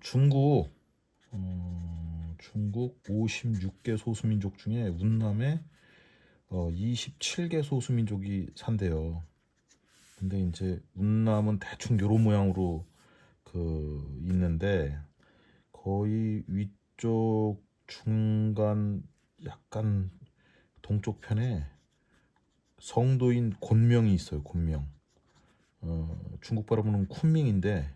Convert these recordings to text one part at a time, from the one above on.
중국 56개 소수민족 중에 운남에 27개 소수민족이 산대요. 근데 이제 운남은 대충 요런 모양으로 있는데 거의 위쪽 중간 약간 동쪽 편에 성도인 곤명이 있어요. 곤명. 중국 발음은 쿤밍인데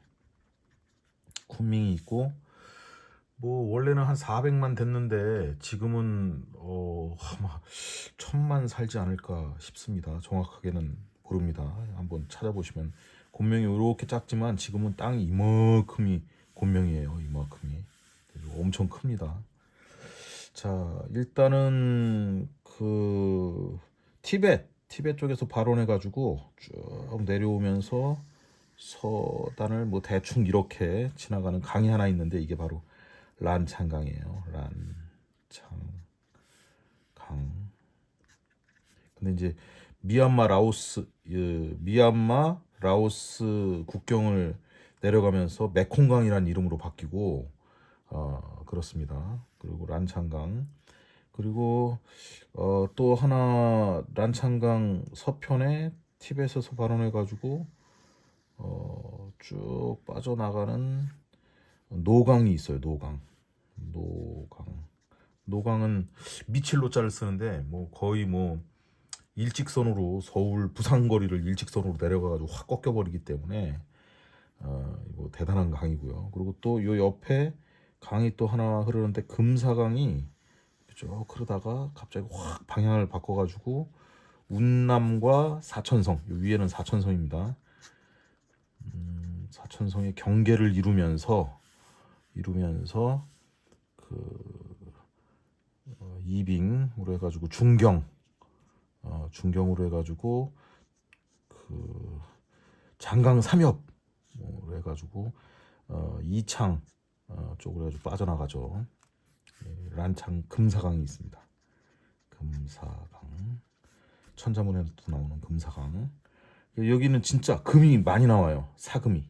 쿤밍이 있고 뭐 원래는 한 400만 됐는데 지금은 아마 1000만 살지 않을까 싶습니다. 정확하게는 모릅니다. 한번 찾아보시면 곤명이 이렇게 작지만 지금은 땅이 이만큼이 곤명이에요. 이만큼이 엄청 큽니다. 자, 일단은 티벳 쪽에서 발원해 가지고 쭉 내려오면서 서단을 뭐 대충 이렇게 지나가는 강이 하나 있는데 이게 바로 란창강이에요. 란창강. 근데 이제 미얀마 라오스 국경을 내려가면서 메콩강이라는 이름으로 바뀌고 그렇습니다. 그리고 란창강. 그리고 또 하나 란창강 서편에 티벳에서 발원해 가지고 쭉 빠져나가는 노강이 있어요. 노강은 미칠로자를 쓰는데 뭐 거의 뭐 일직선으로 서울 부산 거리를 일직선으로 내려가가지고 확 꺾여버리기 때문에 이거 대단한 강이고요. 그리고 또 요 옆에 강이 또 하나 흐르는데 금사강이 쭉 흐르다가 갑자기 확 방향을 바꿔가지고 운남과 사천성, 위에는 사천성입니다. 사천성의 경계를 이루면서 이빙으로 해가지고 중경으로 해가지고 장강 삼엽으로 해가지고 이창 쪽으로 해가지고 빠져나가죠. 란창 금사강이 있습니다. 금사강 천자문에도 나오는 금사강. 여기는 진짜 금이 많이 나와요. 사금이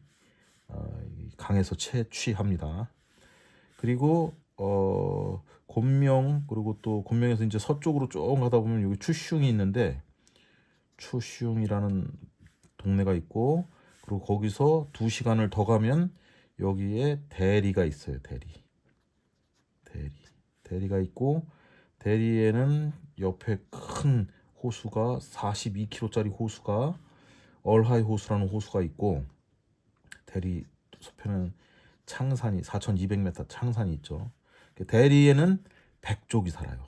강에서 채취합니다. 그리고 곤명, 그리고 또 곤명에서 이제 서쪽으로 쭉 가다 보면 여기 추슝이 있는데 추슝이라는 동네가 있고, 그리고 거기서 2시간을 더 가면 여기에 대리가 있어요. 대리가 있고, 대리에는 옆에 큰 호수가 42km짜리 호수가 얼하이 호수라는 호수가 있고, 대리 서편은 창산이 4200m 창산이 있죠. 대리에는 백족이 살아요.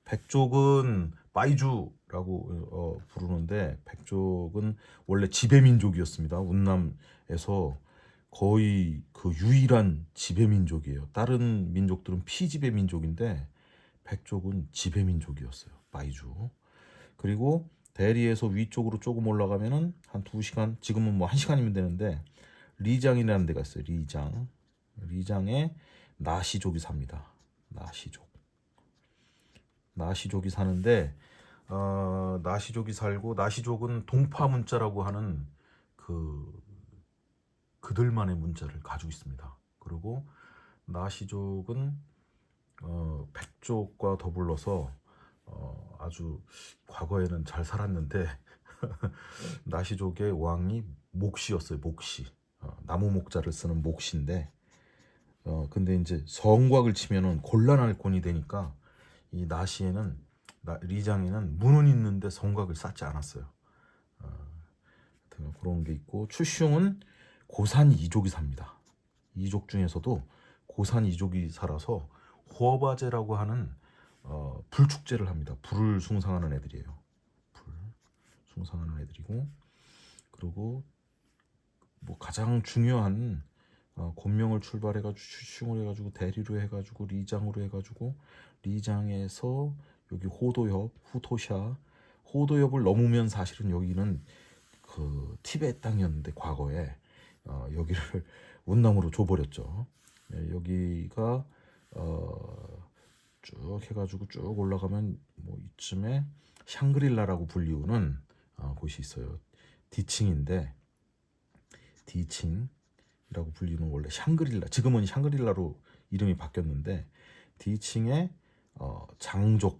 백족은 마이주라고 부르는데, 백족은 원래 지배민족이었습니다. 운남에서 거의 그 유일한 지배민족이에요. 다른 민족들은 피지배민족인데 백족은 지배민족이었어요. 마이주. 그리고 대리에서 위쪽으로 조금 올라가면은 한 2시간, 지금은 뭐 1시간이면 되는데 리장이라는 데가 있어요. 리장에 나시족이 삽니다. 나시족이 사는데 나시족이 살고, 나시족은 동파 문자라고 하는 그들만의 문자를 가지고 있습니다. 그리고 나시족은 백족과 더불어서 아주 과거에는 잘 살았는데 나시족의 왕이 목시였어요. 목시. 나무 목자를 쓰는 목시인데 근데 이제 성곽을 치면은 곤란할 곤이 되니까 이 리장에는 문은 있는데 성곽을 쌓지 않았어요. 그런 게 있고, 추슝은 고산 이족이 삽니다. 이족 중에서도 고산 이족이 살아서 호어바제라고 하는 불축제를 합니다. 불을 숭상하는 애들이에요. 그리고 뭐 가장 중요한 곤명을 출발해가지고 추슝을 해가지고 대리로 해가지고 리장으로 해가지고 리장에서 여기 호도협을 넘으면 사실은 여기는 티베트 땅이었는데 과거에 여기를 운남으로 줘버렸죠. 여기가 쭉 해가지고 쭉 올라가면 뭐 이쯤에 샹그릴라라고 불리우는 곳이 있어요. 디칭인데, 디칭 불리는 원래 샹그릴라, 지금은 샹그릴라로 이름이 바뀌었는데 디칭에 장족이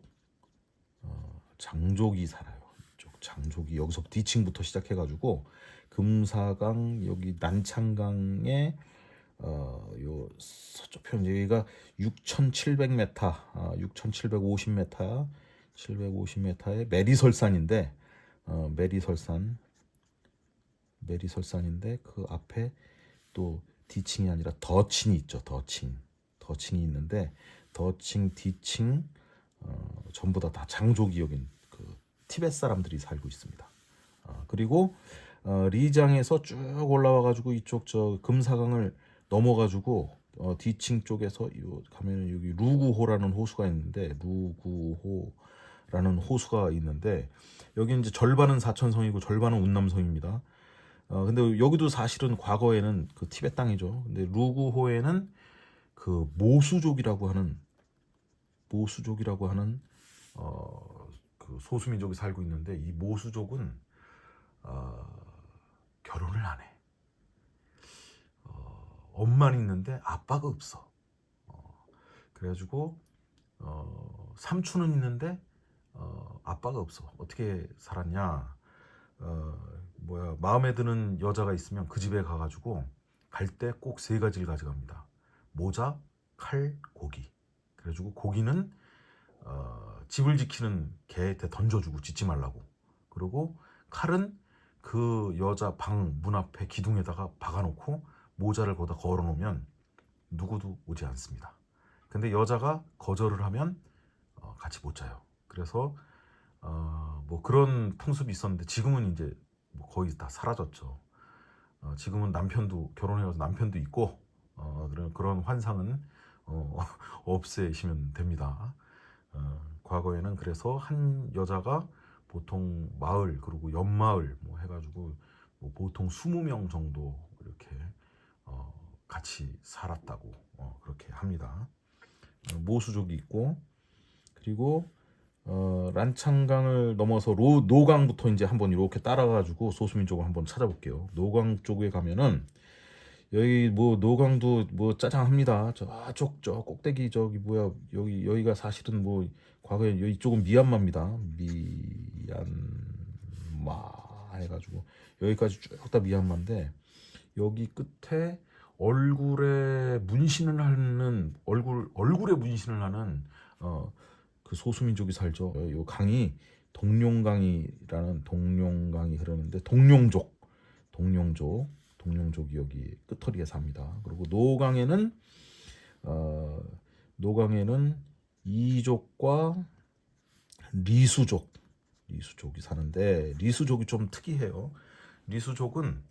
살아요. 이쪽 장족이 여기서 디칭부터 시작해가지고 금사강 여기 난창강에 요 서쪽편 여기가 6,700m, 6,750m, 750m의 메리설산인데 메리설산인데 그 앞에 또 디칭이 아니라 더칭이 있죠. 더칭이 있는데 더칭, 디칭 전부 다 장족이 여긴 그 티베트 사람들이 살고 있습니다. 그리고 리장에서 쭉 올라와가지고 이쪽 저 금사강을 넘어가지고 디칭 쪽에서 가면 여기 루구호라는 호수가 있는데 여기 이제 절반은 사천성이고 절반은 운남성입니다. 근데 여기도 사실은 과거에는 그 티베트 땅이죠. 근데 루구호에는 그 모수족이라고 하는 그 소수민족이 살고 있는데 이 모수족은 결혼을 안 해. 엄마는 있는데 아빠가 없어. 그래가지고 삼촌은 있는데 아빠가 없어. 어떻게 살았냐? 마음에 드는 여자가 있으면 그 집에 가가지고 갈 때 꼭 3가지를 가져갑니다. 모자, 칼, 고기. 그래가지고 고기는 집을 지키는 개한테 던져주고 짖지 말라고. 그리고 칼은 그 여자 방 문 앞에 기둥에다가 박아놓고 모자를 거기다 걸어놓으면 누구도 오지 않습니다. 근데 여자가 거절을 하면 같이 못 자요. 그래서 뭐 그런 풍습이 있었는데 지금은 이제 뭐 거의 다 사라졌죠. 지금은 남편도 결혼해서 남편도 있고 그런 환상은 없애시면 됩니다. 과거에는 그래서 한 여자가 보통 마을 그리고 옆마을 뭐 해가지고 뭐 보통 20명 정도 이렇게 같이 살았다고 그렇게 합니다. 모수족이 있고 그리고 란창강을 넘어서 노강부터 이제 한번 이렇게 따라가지고 소수민족을 한번 찾아볼게요. 노강 쪽에 가면은 여기 뭐 노강도 뭐 짜장합니다. 저쪽 저 꼭대기 저기 뭐야 여기가 사실은 뭐 과거에 이쪽은 미얀마입니다. 미얀마 해가지고 여기까지 쭉 다 미얀마인데 여기 끝에 얼굴에 문신을 하는 그 소수민족이 살죠. 요 강이 동룡강이 흐르는데 동룡족이 여기 끝터리에 삽니다. 그리고 노강에는 이족과 리수족이 사는데 리수족이 좀 특이해요. 리수족은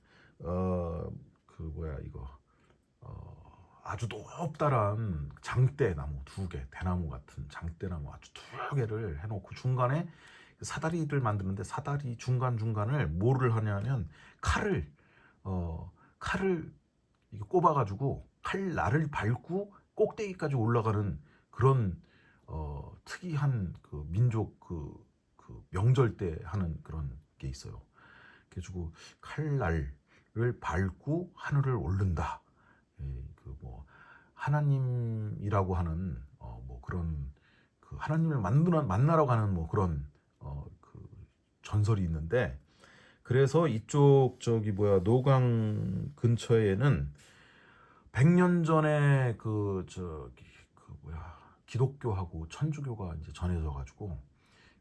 아주 높다란 장대나무 2개, 대나무 같은 장대나무 아주 2개를 해놓고 중간에 사다리를 만드는데 사다리 중간을 뭐를 하냐면 칼을 이게 꼽아가지고 칼날을 밟고 꼭대기까지 올라가는 그런 특이한 그 민족 그 명절 때 하는 그런 게 있어요. 그래가지고 칼날을 밟고 하늘을 오른다. 뭐 하나님이라고 하는 뭐 그런 그 하나님을 만나러 가는 뭐 그런 그 전설이 있는데 그래서 이쪽 노강 근처에는 100년 전에 기독교하고 천주교가 이제 전해져 가지고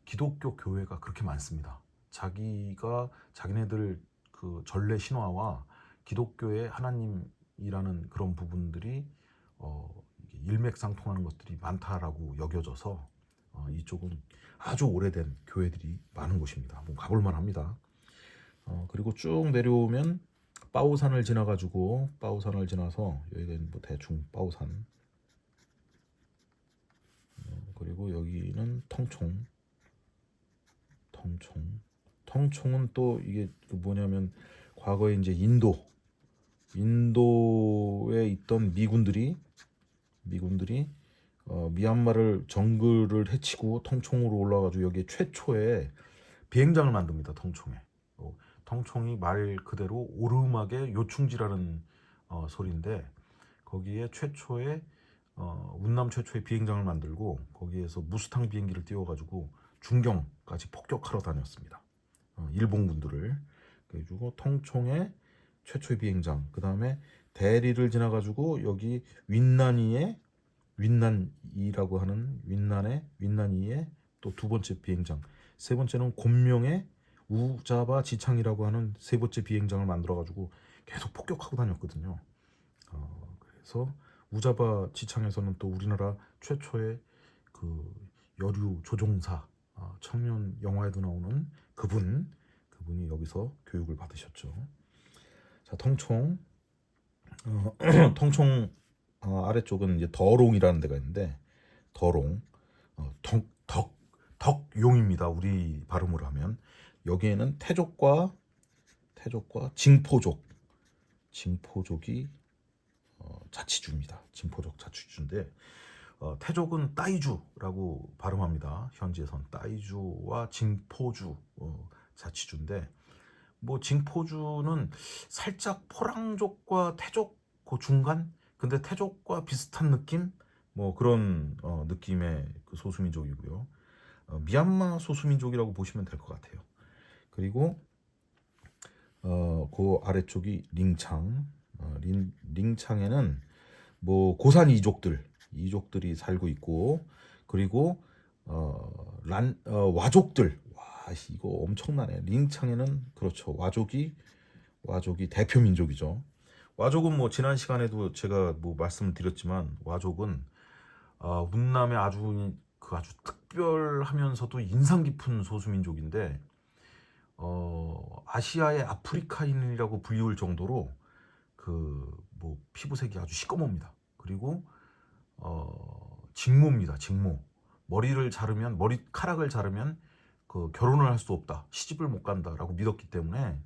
기독교 교회가 그렇게 많습니다. 자기네들 그 전래 신화와 기독교의 하나님이라는 그런 부분들이 일맥상통하는 것들이 많다라고 여겨져서 이쪽은 아주 오래된 교회들이 많은 곳입니다. 한번 가볼 만합니다. 그리고 쭉 내려오면 빠오산을 지나서 여기가 뭐 대충 빠오산. 그리고 여기는 텅총은 또 이게 뭐냐면 과거에 이제 인도에 있던 미군들이 미얀마를 정글을 해치고 텅총으로 올라가지고 여기에 최초의 비행장을 만듭니다. 텅총이 말 그대로 오르막에 요충지라는 소리인데 거기에 최초의 운남 최초의 비행장을 만들고 거기에서 무스탕 비행기를 띄워가지고 중경까지 폭격하러 다녔습니다. 일본군들을. 그래가지고 통총의 최초의 비행장, 그 다음에 대리를 지나가지고 여기 윈난이라고 하는 윈난이의 또 두 번째 비행장, 세 번째는 곤명의 우자바 지창이라고 하는 세 번째 비행장을 만들어가지고 계속 폭격하고 다녔거든요. 그래서 우자바 지창에서는 또 우리나라 최초의 그 여류 조종사, 청년 영화에도 나오는 그분이 여기서 교육을 받으셨죠. 자, 통총 통총 아래쪽은 이제 더롱이라는 데가 있는데 더롱, 덕용입니다. 우리 발음으로 하면 여기에는 태족과 징포족이 자치주입니다. 징포족 자치주인데 태족은 따이주라고 발음합니다. 현지에선 따이주와 징포주 자치주인데 뭐 징포주는 살짝 포랑족과 태족 그 중간, 근데 태족과 비슷한 느낌, 뭐 그런 느낌의 그 소수민족이고요. 미얀마 소수민족이라고 보시면 될 것 같아요. 그리고 그 아래쪽이 링창. 링창에는 뭐 고산 이족들이 살고 있고, 그리고 와족들. 와, 이거 엄청나네. 링창에는 그렇죠. 와족이 대표 민족이죠. 와족은 뭐 지난 시간에도 제가 뭐 말씀을 드렸지만 와족은 운남의 아주 특별하면서도 인상 깊은 소수민족인데 아시아의 아프리카인이라고 불리울 정도로 그 뭐 피부색이 아주 시꺼멉니다. 그리고 직모입니다. 직모. 머리카락을 자르면 그 결혼을 할 수 없다, 시집을 못 간다라고 믿었기 때문에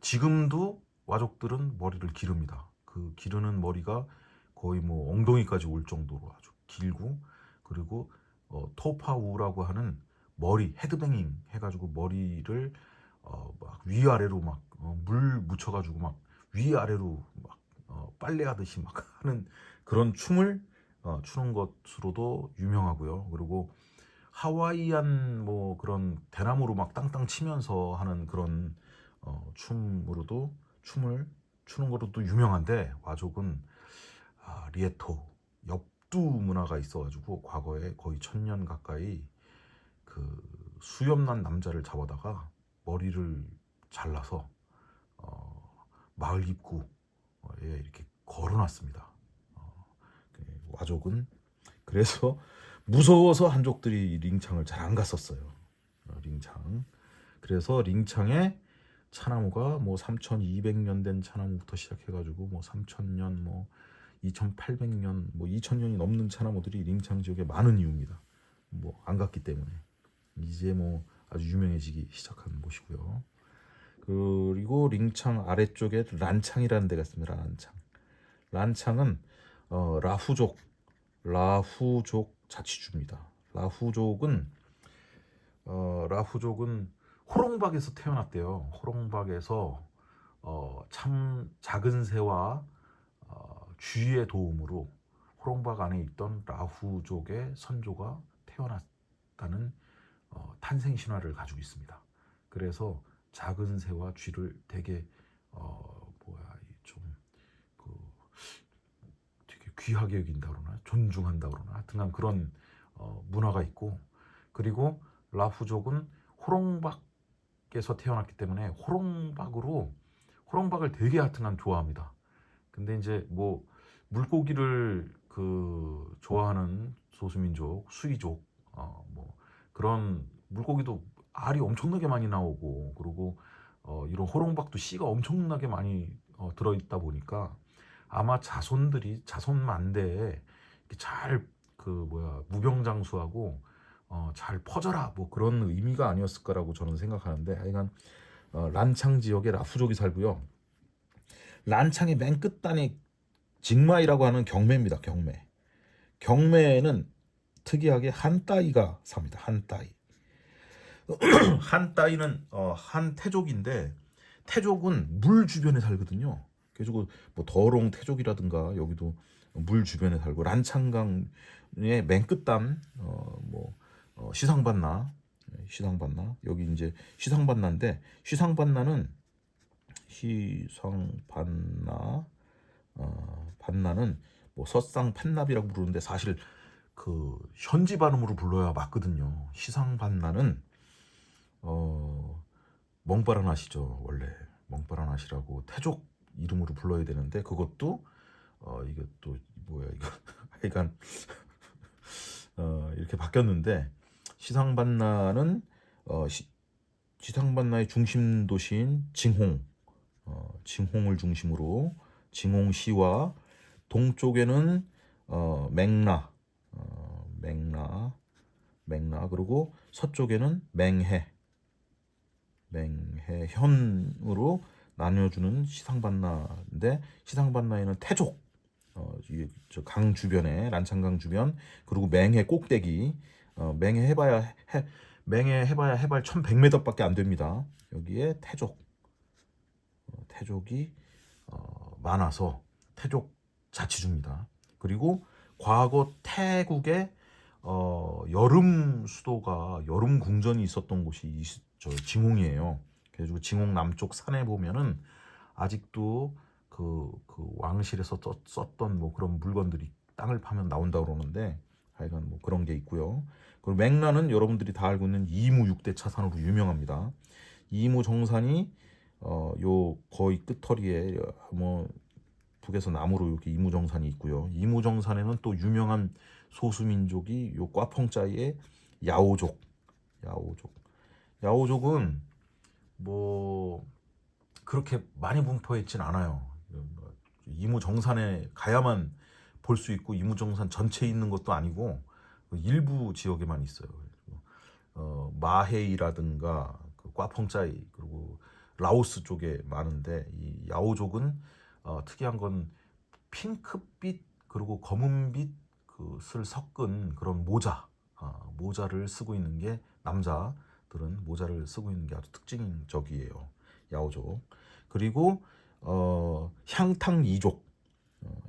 지금도 와족들은 머리를 기릅니다. 그 기르는 머리가 거의 뭐 엉덩이까지 올 정도로 아주 길고, 그리고 토파우라고 하는 머리 헤드뱅잉 해가지고 머리를 막 위아래로 막 물 묻혀가지고 막 위아래로 막 빨래하듯이 막 하는 그런 춤을 추는 것으로도 유명하고요. 그리고 하와이안 뭐 그런 대나무로 막 땅땅 치면서 하는 그런 춤을 추는 거로도 유명한데 와족은 리에토 엽두 문화가 있어가지고 과거에 거의 1000년 가까이 그 수염난 남자를 잡아다가 머리를 잘라서 마을 입구에 이렇게 걸어놨습니다. 와족은 그래서 무서워서 한족들이 링창을 잘 안 갔었어요. 링창. 그래서 링창에 차나무가 뭐 3200년 된 차나무부터 시작해가지고 뭐 3000년, 뭐 2800년, 뭐 2000년이 넘는 차나무들이 링창 지역에 많은 이유입니다. 뭐 안 갔기 때문에 이제 뭐 아주 유명해지기 시작한 곳이고요. 그리고 링창 아래쪽에 란창이라는 데가 있습니다. 란창은 라후족 자치주입니다. 라후족은 호롱박에서 태어났대요. 호롱박에서 참 작은 새와 쥐의 도움으로 호롱박 안에 있던 라후족의 선조가 태어났다는 탄생 신화를 가지고 있습니다. 그래서 작은 새와 쥐를 되게 되게 귀하게 여긴다 그러나 존중한다 그러나 하여튼간 그런 문화가 있고, 그리고 라후족은 호롱박에서 태어났기 때문에 호롱박을 되게 하여튼간 좋아합니다. 근데 이제 뭐 물고기를 좋아하는 소수민족 수이족 뭐 그런 물고기도 알이 엄청나게 많이 나오고, 그리고 이런 호롱박도 씨가 엄청나게 많이 들어있다 보니까 아마 자손만대에 잘 무병장수하고 잘 퍼져라 뭐 그런 의미가 아니었을까라고 저는 생각하는데, 하여간 란창 지역에 라후족이 살고요. 란창의 맨 끝단에 징마이라고 하는 경매입니다. 경매에는 특이하게 한따이가 삽니다. 한따이는 한태족인데 태족은 물 주변에 살거든요. 그래가지고 뭐 더롱 태족이라든가 여기도 물 주변에 살고 란창강의 맨 끝단 시상반나 여기 이제 시상반나는 반나는 뭐 서쌍 판납이라고 부르는데 사실 그 현지 발음으로 불러야 맞거든요. 시상반나는 멍바라낫이죠. 원래 멍바라낫이라고 태족 이름으로 불러야 되는데 그것도 이게 또 뭐야 이거 하여간 이렇게 바뀌었는데 시상반나는 시상반나의 중심 도시인 징홍을 중심으로 징홍시와 동쪽에는 맹라 그리고 서쪽에는 맹해현으로 나뉘어주는 시상반나인데 시상반나에는 태족 강 주변에 란창강 주변 그리고 맹해 꼭대기 맹해 해봐야 해발 1100m밖에 안 됩니다. 여기에 태족이 많아서 태족 자치주입니다. 그리고 과거 태국의 여름 수도가 여름 궁전이 있었던 곳이 저 징홍이에요. 그래가지고 징홍 남쪽 산에 보면은 아직도 그 왕실에서 썼던 뭐 그런 물건들이 땅을 파면 나온다 그러는데 하여간 뭐 그런 게 있고요. 그리고 맹라는 여러분들이 다 알고 있는 이무 6대 차산으로 유명합니다. 이무 정산이 요 거의 끝터리에 뭐 북에서 남으로 이렇게 이무 정산이 있고요. 이무 정산에는 또 유명한 소수민족이 요 꽈펑짜이의 야오족. 야오족은 뭐 그렇게 많이 분포했진 않아요. 이무 정산에 가야만 볼 수 있고 이무 정산 전체에 있는 것도 아니고 일부 지역에만 있어요. 마헤이라든가 그 꽈펑짜이 그리고 라오스 쪽에 많은데 이 야오족은 특이한 건 핑크빛 그리고 검은빛 그을 섞은 그런 모자를 쓰고 있는 게 남자들은 모자를 쓰고 있는 게 아주 특징적이에요. 야오족. 그리고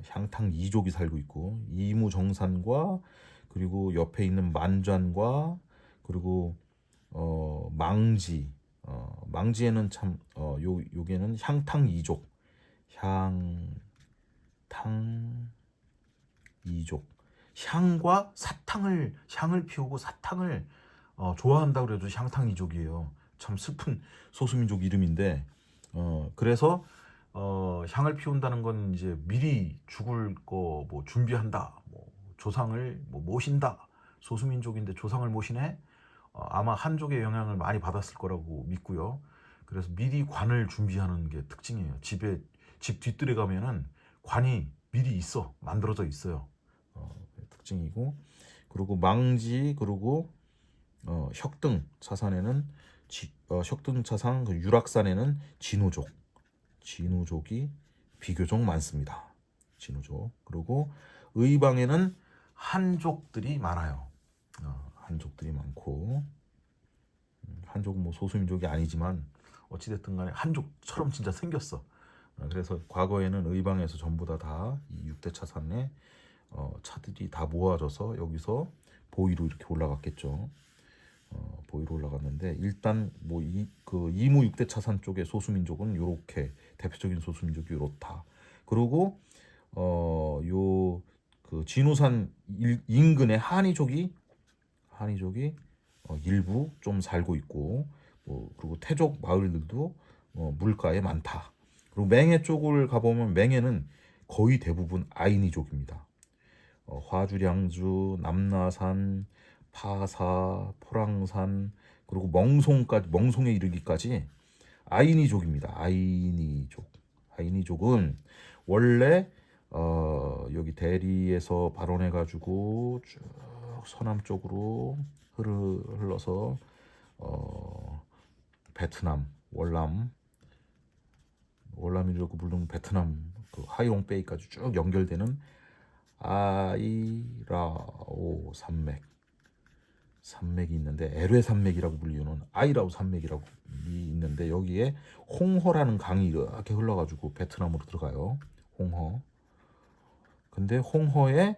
향탕이족이 살고 있고 이무정산과 그리고 옆에 있는 만잔과 그리고 망지에는 참 요게는 향탕이족 향과 향을 피우고 사탕을 좋아한다고 그래도 향탕이족이에요. 참 슬픈 소수민족 이름인데 그래서 향을 피운다는 건 이제 미리 죽을 거 뭐 준비한다. 뭐 조상을 뭐 모신다. 소수민족인데 조상을 모시네. 아마 한족의 영향을 많이 받았을 거라고 믿고요. 그래서 미리 관을 준비하는 게 특징이에요. 집 뒤뜰에 가면은 관이 미리 만들어져 있어요. 특징이고 그리고 망지 그리고 혁등 차산에는 혁등 차산 그 유락산에는 진우족이 비교적 많습니다. 진우족. 그리고 의방에는 한족들이 많아요. 한족들이 많고 한족은 뭐 소수민족이 아니지만 어찌됐든 간에 한족처럼 진짜 생겼어. 그래서 과거에는 의방에서 전부 다 이 6대 차산에 차들이 다 모아져서 여기서 보위로 이렇게 올라갔겠죠. 보위로 올라갔는데 일단 뭐 그 이무 6대 차산 쪽의 소수민족은 요렇게 대표적인 소수민족이 요렇다. 그리고 요 그 진우산 인근의 한이족이 일부 좀 살고 있고 그리고 태족 마을들도 물가에 많다. 그리고 맹해 쪽을 가보면 맹해는 거의 대부분 아이니족입니다. 화주량주, 남나산, 파사, 포랑산 그리고 멍송에 이르기까지 아이니족입니다. 아이니족은 원래 여기 대리에서 발원해가지고 쭉 서남 쪽으로 흘러서 베트남 월남이라고 부르는 베트남 그 하이롱베이까지 쭉 연결되는 아이라오 산맥 산맥이 있는데 에뢰 산맥이라고 불리는 아이라우 산맥이라고 있는데 여기에 홍허라는 강이 이렇게 흘러가지고 베트남으로 들어가요. 홍허. 근데 홍허에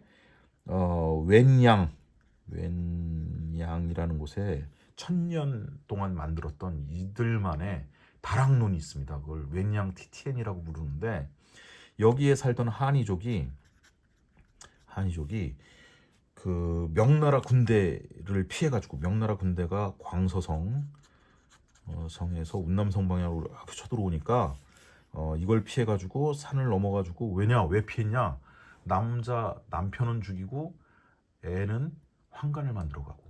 웬양이라는 곳에 1000년 동안 만들었던 이들만의 다락론이 있습니다. 그걸 웬양 티티엔이라고 부르는데 여기에 살던 한이족이 그 명나라 군대를 피해가지고 명나라 군대가 광서성 성에서 운남성 방향으로 쳐들어오니까 이걸 피해가지고 산을 넘어가지고 왜 피했냐? 남편은 죽이고 애는 환관을 만들어가고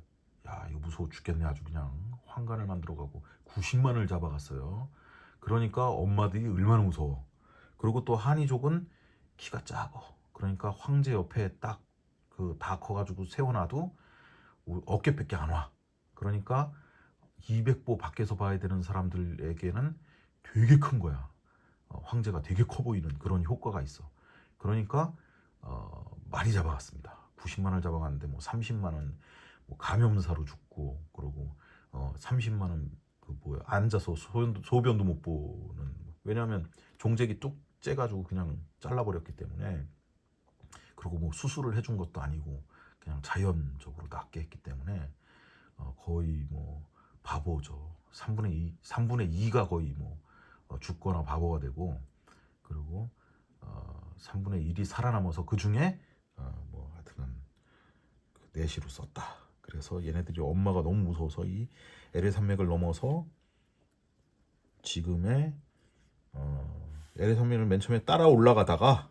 야 이거 무서워 죽겠네 아주 그냥 환관을 만들어가고 90만을 잡아갔어요. 그러니까 엄마들이 얼마나 무서워. 그리고 또 한이족은 키가 작어. 그러니까 황제 옆에 딱 그 다 커가지고 세워놔도 어깨밖에 안 와. 그러니까 200보 밖에서 봐야 되는 사람들에게는 되게 큰 거야. 황제가 되게 커 보이는 그런 효과가 있어. 그러니까 많이 잡아갔습니다. 90만을 잡아갔는데 뭐 30만은 뭐 감염사로 죽고 그러고 30만은 그 뭐야 앉아서 소변도 못 보는. 왜냐하면 종잭이 뚝 째가지고 그냥 잘라버렸기 때문에. 그리고 뭐 수술을 해준 것도 아니고 그냥 자연적으로 낫게 했기 때문에 거의 뭐 바보죠. 3분의 2가 거의 뭐 죽거나 바보가 되고 그리고 3분의 1이 살아남아서 그 중에 뭐 하여튼 그 내시로 썼다. 그래서 얘네들이 엄마가 너무 무서워서 이 LA 산맥을 넘어서 지금의 LA 산맥을 맨 처음에 따라 올라가다가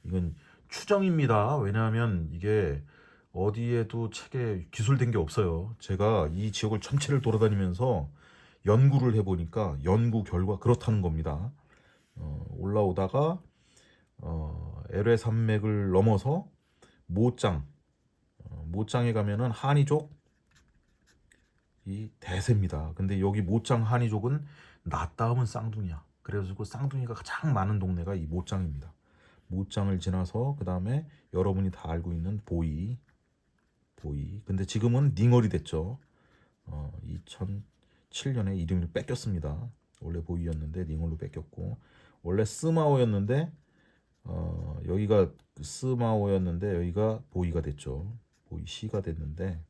이건 추정입니다. 왜냐하면 이게 어디에도 책에 기술된 게 없어요. 제가 이 지역을 전체를 돌아다니면서 연구를 해보니까 연구 결과 그렇다는 겁니다. 올라오다가 LA 산맥을 넘어서 모짱에 가면은 한이족이 대세입니다. 근데 여기 모짱 한이족은 나 다음은 쌍둥이야. 그래가지고 쌍둥이가 가장 많은 동네가 이 모짱입니다. 모짱을 지나서 그 다음에 여러분이 다 알고 있는 보이. 근데 지금은 닝얼이 됐죠. 2007년에 이름을 뺏겼습니다. 원래 보이였는데 닝얼로 뺏겼고 원래 스마오였는데 여기가 스마오였는데 여기가 보이가 됐죠. 보이시가 됐는데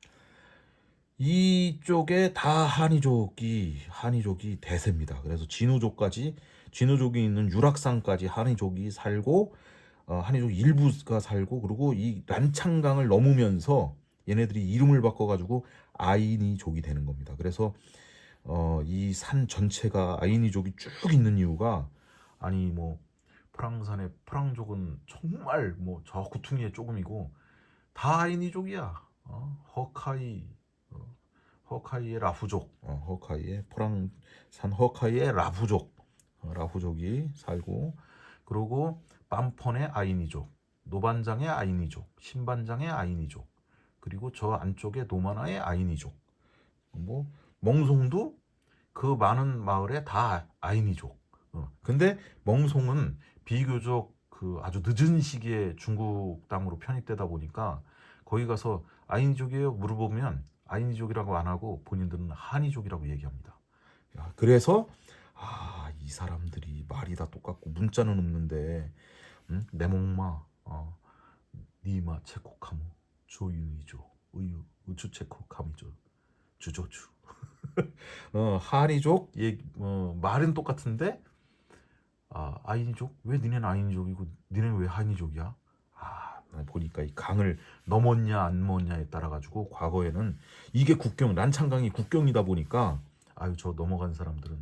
이쪽에 다 한이족이 대세입니다. 그래서 진우족이 있는 유락산까지 한이족이 살고 한이족 일부가 살고 그리고 이 란창강을 넘으면서 얘네들이 이름을 바꿔가지고 아이니족이 되는 겁니다. 그래서 이 산 전체가 아이니족이 쭉 있는 이유가 아니 뭐 프랑산의 프랑족은 정말 뭐 저 구퉁이에 조금이고 다 아이니족이야. 허카이의 라후족, 허카이의 프랑산 허카이의 라후족이 살고 그리고 빰펀의 아이니족, 노반장의 아이니족, 신반장의 아이니족, 그리고 저 안쪽에 노마나의 아이니족, 뭐 멍송도 그 많은 마을에 다 아이니족. 근데 멍송은 비교적 그 아주 늦은 시기에 중국 땅으로 편입되다 보니까 거기 가서 아이니족이에요 물어보면 아이니족이라고 안 하고 본인들은 한이족이라고 얘기합니다. 그래서 이 사람들이 말이 다 똑같고 문자는 없는데 내목마 니마 체코카모 조유이조 의유 우추체코카미조 주조주 한이족 말은 똑같은데 아이니족 왜 니네는 아이니족이고 니네는 왜 한이족이야? 보니까 이 강을 넘었냐 안 넘었냐에 따라 가지고 과거에는 이게 란창강이 국경이다 보니까 저 넘어간 사람들은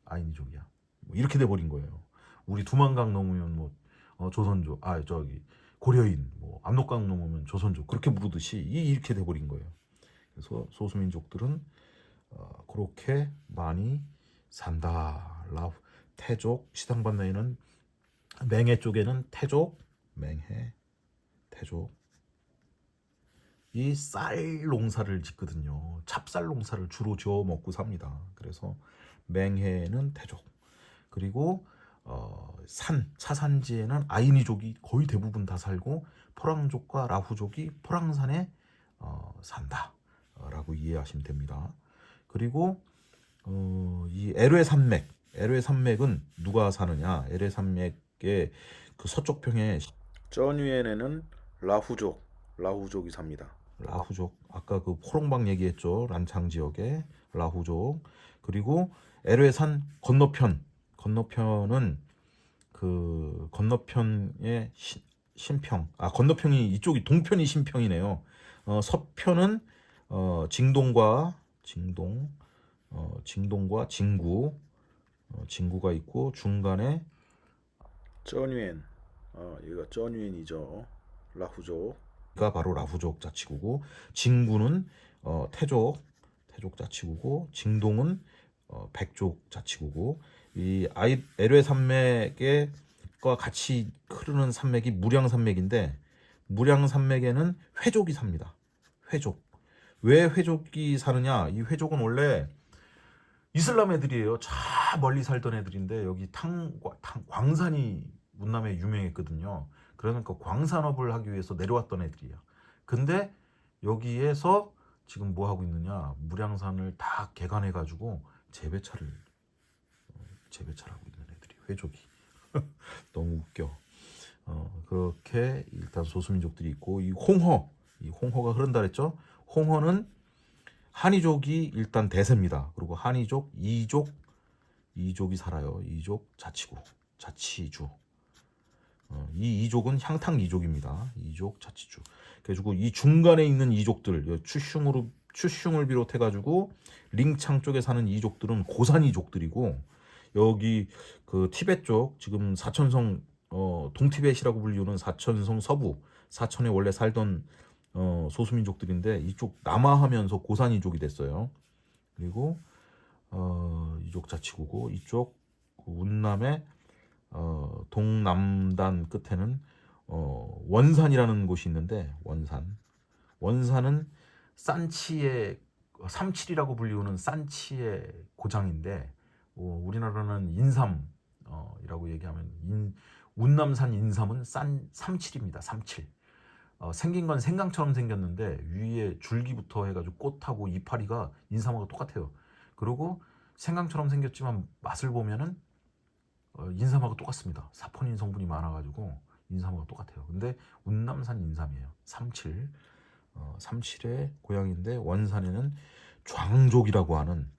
아이니족이야 뭐 이렇게 돼 버린 거예요. 우리 두만강 넘으면 뭐 조선족 고려인 뭐 압록강 넘으면 조선족 그렇게 부르듯이 이렇게 돼 버린 거예요. 그래서 소수민족들은 그렇게 많이 산다. 태족 시상반내에는 맹해 쪽에는 태족 이 쌀 농사를 짓거든요. 찹쌀 농사를 주로 지어 먹고 삽니다. 그래서 맹해는 태족 그리고 차산지에는 아이니족이 거의 대부분 다 살고 포랑족과 라후족이 포랑산에 산다라고 이해하시면 됩니다. 그리고 이 엘회 산맥, 엘회 산맥은 누가 사느냐? 엘회 산맥의 그 서쪽 평에 쩌뉘엔에는 라후족이 삽니다. 라후족, 아까 그 호롱방 얘기했죠. 란창 지역에 라후족. 그리고 엘회산 건너편은 그 건너편의 신평. 건너편이 이쪽이 동편이 신평이네요. 서편은 징동과 징구가 있고 중간에 쩌뉘엔, 여기가 쩌뉘엔이죠. 라후족가 바로 라후족 자치구고, 징구는 태족 자치구고, 징동은 백족 자치구고, 이 엘회 산맥과 같이 흐르는 산맥이 무량산맥인데, 무량산맥에는 회족이 삽니다. 회족. 왜 회족이 사느냐? 이 회족은 원래 이슬람 애들이에요. 저 멀리 살던 애들인데 여기 광산이 문남에 유명했거든요. 그러니까 광산업을 하기 위해서 내려왔던 애들이에요. 근데 여기에서 지금 뭐 하고 있느냐? 무량산을 다 개간해가지고 재배차를 하고 있는 애들이 회족이. 너무 웃겨. 그렇게 일단 소수민족들이 있고, 이 홍허가 흐른다 그랬죠? 홍허는 한이족이 일단 대세입니다. 그리고 한이족, 이족이 살아요. 이족 자치주. 이 이족은 향탕 이족입니다. 이족 자치주. 그래가지고 이 중간에 있는 이족들, 추슝을 비롯해가지고 링창 쪽에 사는 이족들은 고산 이족들이고, 여기 그 티베트 쪽, 지금 사천성 동티벳이라고 불리우는 사천성 서부 사천에 원래 살던 소수민족들인데, 이쪽 남하하면서 고산이족이 됐어요. 그리고 이족 자치구고, 이쪽 운남의 동남단 끝에는 원산이라는 곳이 있는데, 원산은 산치의 삼칠이라고 불리우는 산치의 고장인데, 우리나라는 인삼이라고 얘기하면 운남산 인삼은 삼칠입니다. 삼칠. 생긴 건 생강처럼 생겼는데 위에 줄기부터 해가지고 꽃하고 이파리가 인삼하고 똑같아요. 그리고 생강처럼 생겼지만 맛을 보면은 인삼하고 똑같습니다. 사포닌 성분이 많아가지고 인삼하고 똑같아요. 근데 운남산 인삼이에요. 삼칠의 고향인데, 원산에는 장족이라고 하는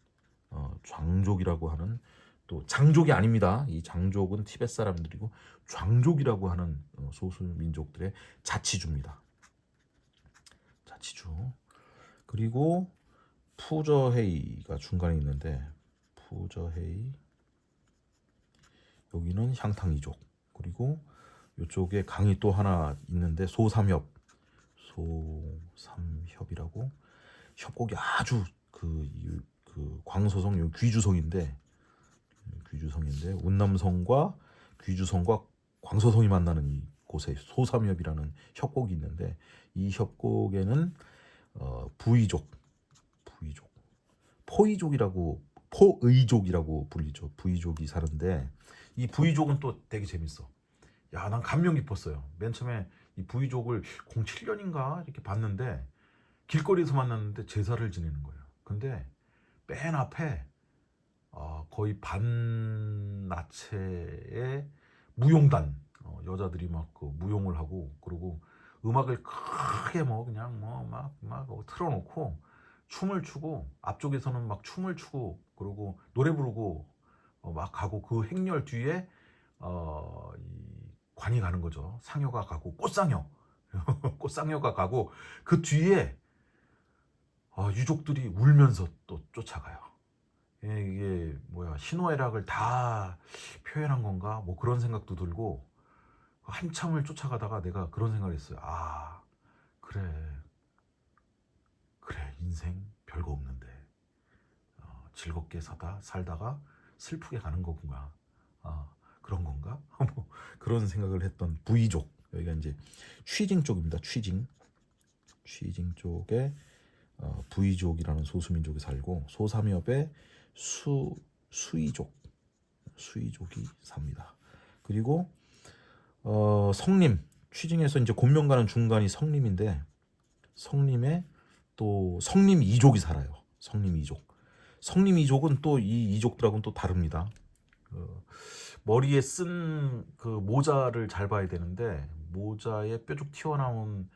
또 장족이 아닙니다. 이 장족은 티베트 사람들이고, 장족이라고 하는 소수 민족들의 자치주입니다. 자치주. 그리고 푸저헤이가 중간에 있는데, 푸저헤이 여기는 향탕이족. 그리고 이쪽에 강이 또 하나 있는데, 소삼협이라고, 협곡이 아주 그 광소성, 요 귀주성인데 운남성과 귀주성과 광소성이 만나는 이 곳에 소삼협이라는 협곡이 있는데, 이 협곡에는 포의족이라고 불리죠. 부이족이 사는데, 이 부이족은 또 되게 재밌어. 야, 난 감명 깊었어요. 맨 처음에 이 부이족을 07년인가 이렇게 봤는데, 길거리에서 만났는데 제사를 지내는 거예요. 근데 맨 앞에 거의 반나체의 무용단, 여자들이 막 그 무용을 하고, 그리고 음악을 크게 그냥 막 틀어놓고 춤을 추고, 앞쪽에서는 막 춤을 추고, 그리고 노래 부르고 막 가고, 그 행렬 뒤에 이 관이 가는 거죠. 상여가 가고, 꽃상여가 가고, 그 뒤에 유족들이 울면서 또 쫓아가요. 이게 뭐야, 희노애락을 다 표현한 건가? 뭐 그런 생각도 들고, 한참을 쫓아가다가 내가 그런 생각을 했어요. 그래, 인생 별거 없는데 즐겁게 살다가 슬프게 가는 거구나. 그런 건가? 뭐 그런 생각을 했던 부이족. 여기가 이제 취징 쪽입니다. 취징 쪽에 부이족이라는 소수민족이 살고, 소삼협에 수이족이 삽니다. 그리고 성림, 취징에서 이제 곤명 가는 중간이 성림인데, 성림에 또 성림 이족이 살아요. 성림 이족. 성림 이족은 또 이 이족들하고는 또 다릅니다. 그 머리에 쓴 그 모자를 잘 봐야 되는데 모자에 뾰족 튀어나온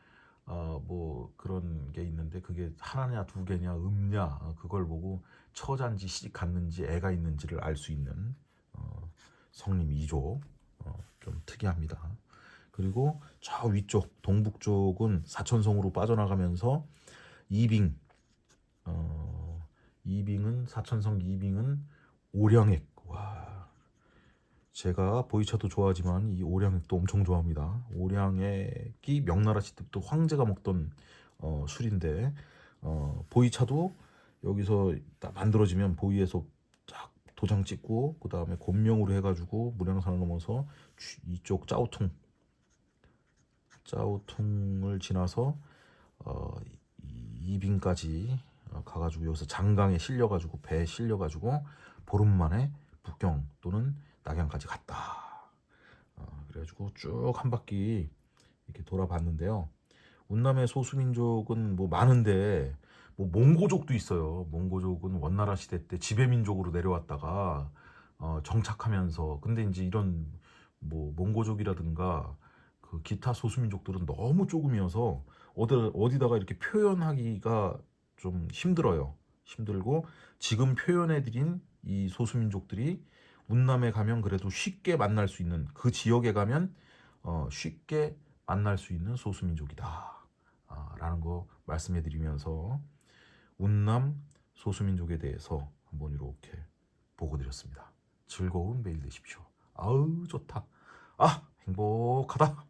뭐 그런 게 있는데 그게 하나냐 두 개냐 음냐 그걸 보고 처자인지 시집 갔는지 애가 있는지를 알 수 있는 성림 이족 좀 특이합니다. 그리고 저 위쪽 동북 쪽은 사천성으로 빠져나가면서 이빙 이빙은 사천성 이빙은 오량액 와 제가 보이차도 좋아하지만 이 오량액도 엄청 좋아합니다. 오량액이 명나라 시대 때부터 황제가 먹던 술인데 보이차도 여기서 딱 만들어지면 보이에서 딱 도장 찍고 그 다음에 곤명으로 해가지고 무량산을 넘어서 이쪽 짜오퉁을 지나서 이빙까지 가가지고 여기서 장강에 실려가지고 배에 실려가지고 보름 만에 북경 또는 낙양까지 갔다. 그래가지고 쭉 한 바퀴 이렇게 돌아봤는데요. 운남의 소수민족은 뭐 많은데 뭐 몽고족도 있어요. 몽고족은 원나라 시대 때 지배민족으로 내려왔다가 정착하면서 근데 이제 이런 뭐 몽고족이라든가 그 기타 소수민족들은 너무 조금이어서 어디다가 이렇게 표현하기가 좀 힘들어요. 힘들고 지금 표현해드린 이 소수민족들이 운남에 가면 그래도 쉽게 만날 수 있는 그 지역에 가면 쉽게 만날 수 있는 소수민족이다. 라는 거 말씀해드리면서 운남 소수민족에 대해서 한번 이렇게 보고 드렸습니다. 즐거운 매일 되십시오. 아우 좋다. 행복하다.